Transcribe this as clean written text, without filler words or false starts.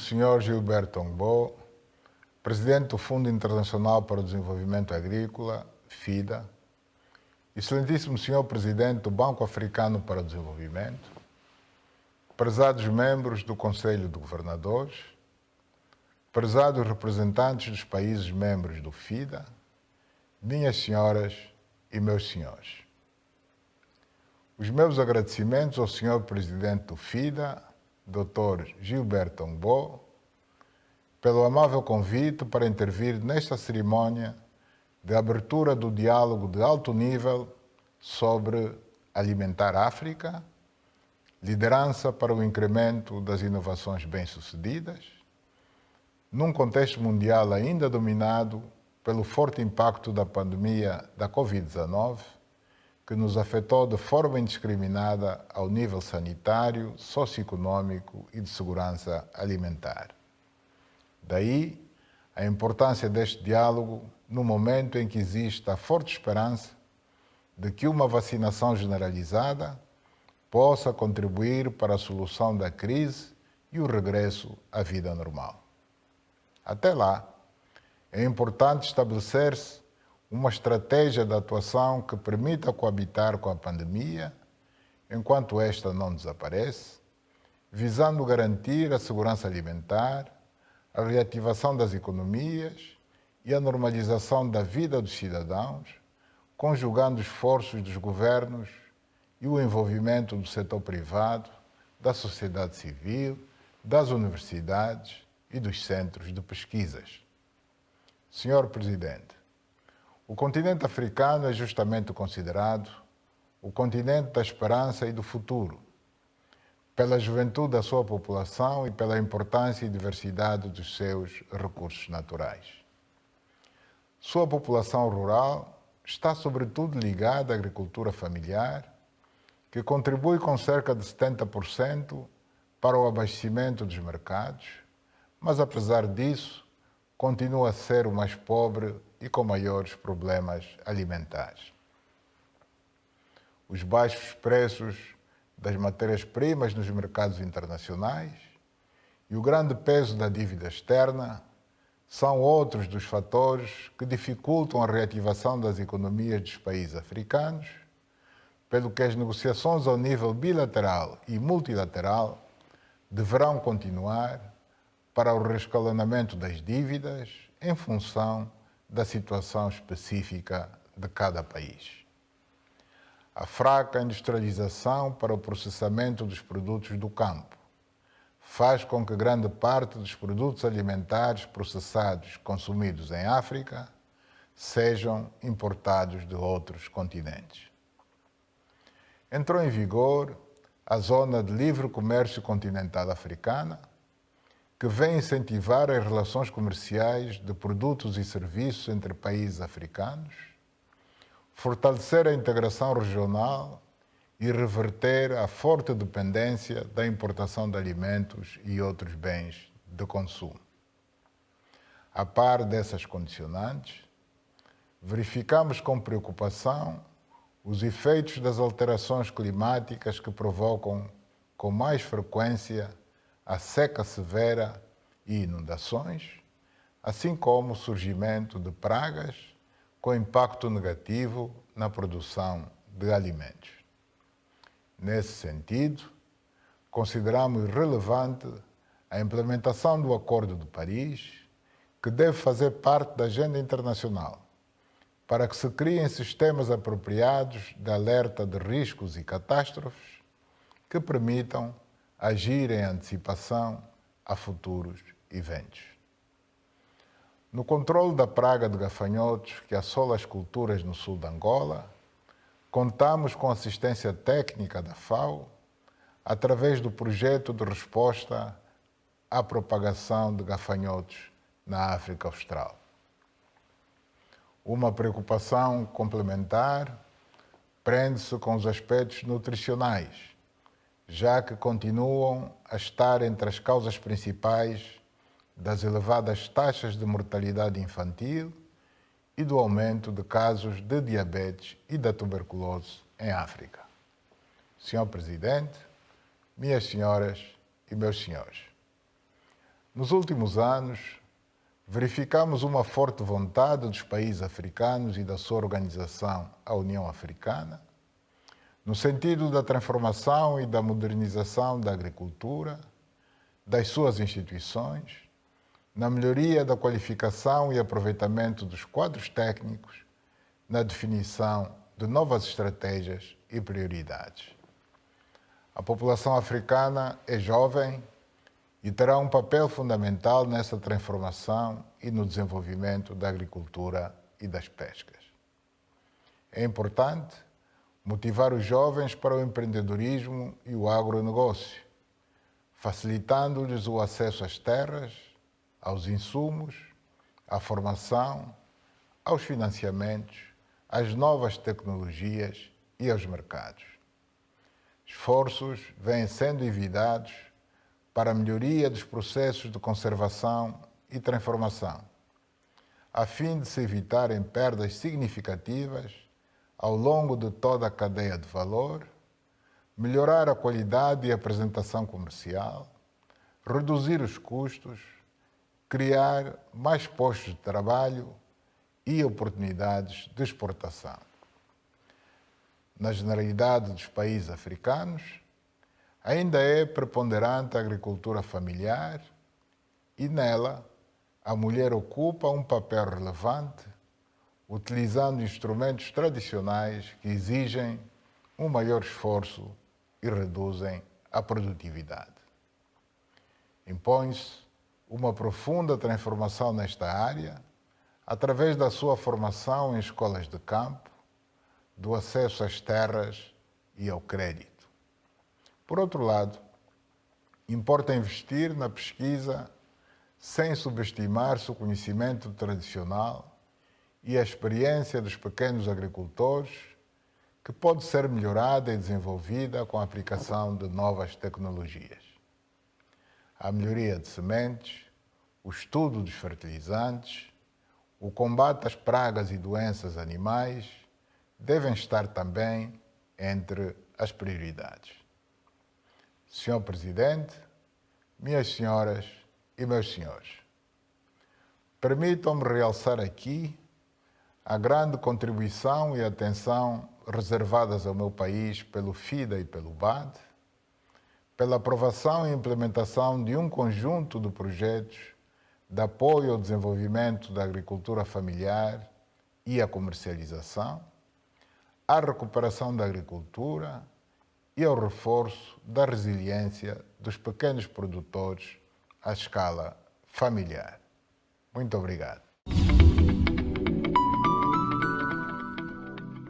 Sr. Gilberto Ngbo, Presidente do Fundo Internacional para o Desenvolvimento Agrícola, FIDA, Excelentíssimo Sr. Presidente do Banco Africano para o Desenvolvimento, prezados membros do Conselho de Governadores, prezados representantes dos países membros do FIDA, minhas senhoras e meus senhores. Os meus agradecimentos ao Sr. Presidente do FIDA, Dr. Gilberto Ngbo, pelo amável convite para intervir nesta cerimônia de abertura do diálogo de alto nível sobre Alimentar África, liderança para o incremento das inovações bem-sucedidas, num contexto mundial ainda dominado pelo forte impacto da pandemia da Covid-19, que nos afetou de forma indiscriminada ao nível sanitário, socioeconômico e de segurança alimentar. Daí a importância deste diálogo no momento em que existe a forte esperança de que uma vacinação generalizada possa contribuir para a solução da crise e o regresso à vida normal. Até lá, é importante estabelecer-se uma estratégia de atuação que permita coabitar com a pandemia enquanto esta não desaparece, visando garantir a segurança alimentar, a reativação das economias e a normalização da vida dos cidadãos, conjugando esforços dos governos e o envolvimento do setor privado, da sociedade civil, das universidades e dos centros de pesquisas. Senhor Presidente, o continente africano é justamente considerado o continente da esperança e do futuro, pela juventude da sua população e pela importância e diversidade dos seus recursos naturais. Sua população rural está sobretudo ligada à agricultura familiar, que contribui com cerca de 70% para o abastecimento dos mercados, mas apesar disso, continua a ser o mais pobre e com maiores problemas alimentares. Os baixos preços das matérias-primas nos mercados internacionais e o grande peso da dívida externa são outros dos fatores que dificultam a reativação das economias dos países africanos, pelo que as negociações ao nível bilateral e multilateral deverão continuar para o reescalonamento das dívidas em função da situação específica de cada país. A fraca industrialização para o processamento dos produtos do campo faz com que grande parte dos produtos alimentares processados consumidos em África sejam importados de outros continentes. Entrou em vigor a Zona de Livre Comércio Continental Africana, que vem incentivar as relações comerciais de produtos e serviços entre países africanos, fortalecer a integração regional e reverter a forte dependência da importação de alimentos e outros bens de consumo. A par dessas condicionantes, verificamos com preocupação os efeitos das alterações climáticas que provocam com mais frequência a seca severa e inundações, assim como o surgimento de pragas com impacto negativo na produção de alimentos. Nesse sentido, consideramos relevante a implementação do Acordo de Paris, que deve fazer parte da agenda internacional, para que se criem sistemas apropriados de alerta de riscos e catástrofes que permitam agir em antecipação a futuros eventos. No controle da praga de gafanhotos que assola as culturas no sul de Angola, contamos com assistência técnica da FAO através do projeto de resposta à propagação de gafanhotos na África Austral. Uma preocupação complementar prende-se com os aspectos nutricionais, já que continuam a estar entre as causas principais das elevadas taxas de mortalidade infantil e do aumento de casos de diabetes e da tuberculose em África. Senhor Presidente, minhas senhoras e meus senhores, Nos últimos anos, verificamos uma forte vontade dos países africanos e da sua organização, a União Africana, no sentido da transformação e da modernização da agricultura, das suas instituições, na melhoria da qualificação e aproveitamento dos quadros técnicos, na definição de novas estratégias e prioridades. A população africana é jovem e terá um papel fundamental nessa transformação e no desenvolvimento da agricultura e das pescas. É importante motivar os jovens para o empreendedorismo e o agronegócio, facilitando-lhes o acesso às terras, aos insumos, à formação, aos financiamentos, às novas tecnologias e aos mercados. Esforços vêm sendo envidados para a melhoria dos processos de conservação e transformação, a fim de se evitarem perdas significativas ao longo de toda a cadeia de valor, melhorar a qualidade e a apresentação comercial, reduzir os custos, criar mais postos de trabalho e oportunidades de exportação. Na generalidade dos países africanos, ainda é preponderante a agricultura familiar e nela a mulher ocupa um papel relevante, utilizando instrumentos tradicionais que exigem um maior esforço e reduzem a produtividade. Impõe-se uma profunda transformação nesta área, através da sua formação em escolas de campo, do acesso às terras e ao crédito. Por outro lado, importa investir na pesquisa sem subestimar-se o conhecimento tradicional e a experiência dos pequenos agricultores, que pode ser melhorada e desenvolvida com a aplicação de novas tecnologias. A melhoria de sementes, o estudo dos fertilizantes, o combate às pragas e doenças animais devem estar também entre as prioridades. Senhor Presidente, minhas senhoras e meus senhores, permitam-me realçar aqui a grande contribuição e atenção reservadas ao meu país pelo FIDA e pelo BAD, pela aprovação e implementação de um conjunto de projetos de apoio ao desenvolvimento da agricultura familiar e à comercialização, à recuperação da agricultura e ao reforço da resiliência dos pequenos produtores à escala familiar. Muito obrigado.